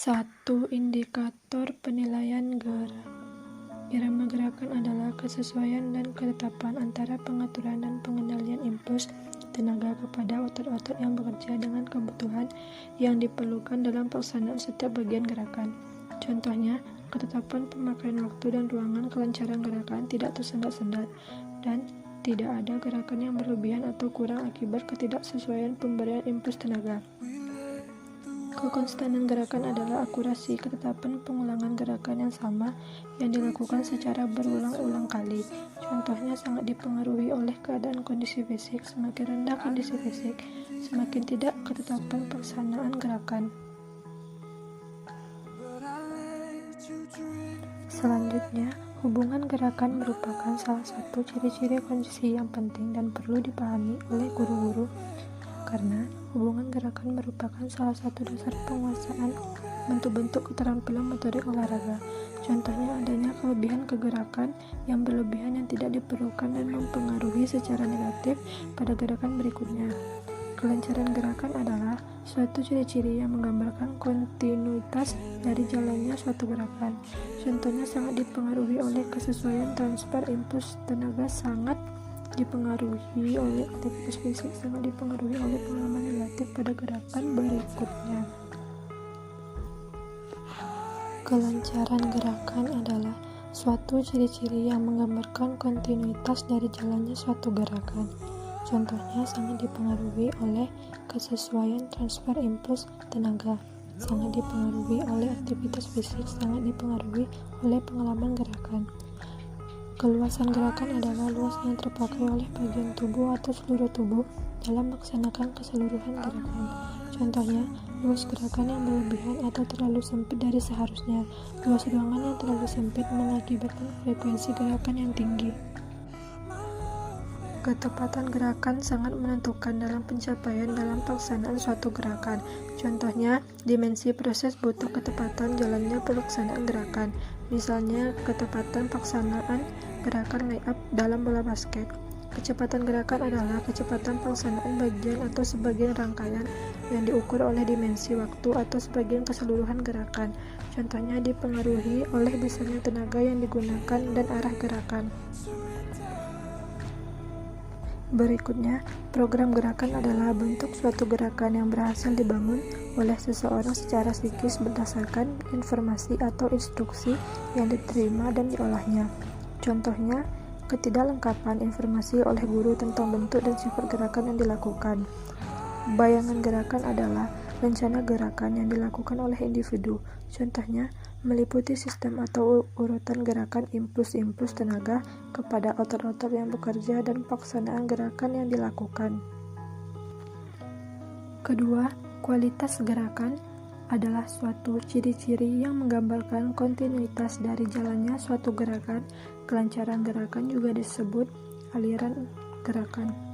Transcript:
Satu indikator penilaian irama gerakan adalah kesesuaian dan ketetapan antara pengaturan dan pengendalian impuls tenaga kepada otot-otot yang bekerja dengan kebutuhan yang diperlukan dalam pelaksanaan setiap bagian gerakan. Contohnya, ketetapan pemakaian waktu dan ruangan, kelancaran gerakan, tidak tersendat-sendat, dan tidak ada gerakan yang berlebihan atau kurang akibat ketidaksesuaian pemberian impuls tenaga. Kekonstanan gerakan adalah akurasi ketetapan pengulangan gerakan yang sama yang dilakukan secara berulang-ulang kali. Contohnya sangat dipengaruhi oleh keadaan kondisi fisik. Semakin rendah kondisi fisik, semakin tidak ketetapan pelaksanaan gerakan. Selanjutnya, hubungan gerakan merupakan salah satu ciri-ciri kondisi yang penting dan perlu dipahami oleh guru-guru karena hubungan gerakan merupakan salah satu dasar penguasaan bentuk-bentuk keterampilan motorik olahraga. Contohnya adanya kelebihan kegerakan yang berlebihan yang tidak diperlukan dan mempengaruhi secara negatif pada gerakan berikutnya. Kelancaran gerakan adalah suatu ciri-ciri yang menggambarkan kontinuitas dari jalannya suatu gerakan. Contohnya sangat dipengaruhi oleh kesesuaian transfer impuls tenaga, sangat dipengaruhi oleh aktivitas fisik, sangat dipengaruhi oleh pengalaman relatif pada gerakan berikutnya. Kelancaran gerakan adalah suatu ciri-ciri yang menggambarkan kontinuitas dari jalannya suatu gerakan. Contohnya sangat dipengaruhi oleh kesesuaian transfer impuls tenaga, sangat dipengaruhi oleh aktivitas fisik, sangat dipengaruhi oleh pengalaman gerakan. Keluasan gerakan adalah luas yang terpakai oleh bagian tubuh atau seluruh tubuh dalam melaksanakan keseluruhan gerakan. Contohnya, luas gerakan yang berlebihan atau terlalu sempit dari seharusnya. Luas ruangan yang terlalu sempit mengakibatkan frekuensi gerakan yang tinggi. Ketepatan gerakan sangat menentukan dalam pencapaian dalam pelaksanaan suatu gerakan. Contohnya, dimensi proses butuh ketepatan jalannya pelaksanaan gerakan. Misalnya, ketepatan pelaksanaan gerakan layup dalam bola basket. Kecepatan gerakan adalah kecepatan pelaksanaan bagian atau sebagian rangkaian yang diukur oleh dimensi waktu atau sebagian keseluruhan gerakan. Contohnya dipengaruhi oleh besarnya tenaga yang digunakan dan arah gerakan. Berikutnya, program gerakan adalah bentuk suatu gerakan yang berhasil dibangun oleh seseorang secara psikis berdasarkan informasi atau instruksi yang diterima dan diolahnya. Contohnya, ketidaklengkapan informasi oleh guru tentang bentuk dan sifat gerakan yang dilakukan. Bayangan gerakan adalah rencana gerakan yang dilakukan oleh individu. Contohnya, meliputi sistem atau urutan gerakan impuls tenaga kepada otot-otot yang bekerja dan pelaksanaan gerakan yang dilakukan. Kedua, kualitas gerakan adalah suatu ciri-ciri yang menggambarkan kontinuitas dari jalannya suatu gerakan. Kelancaran gerakan juga disebut aliran gerakan.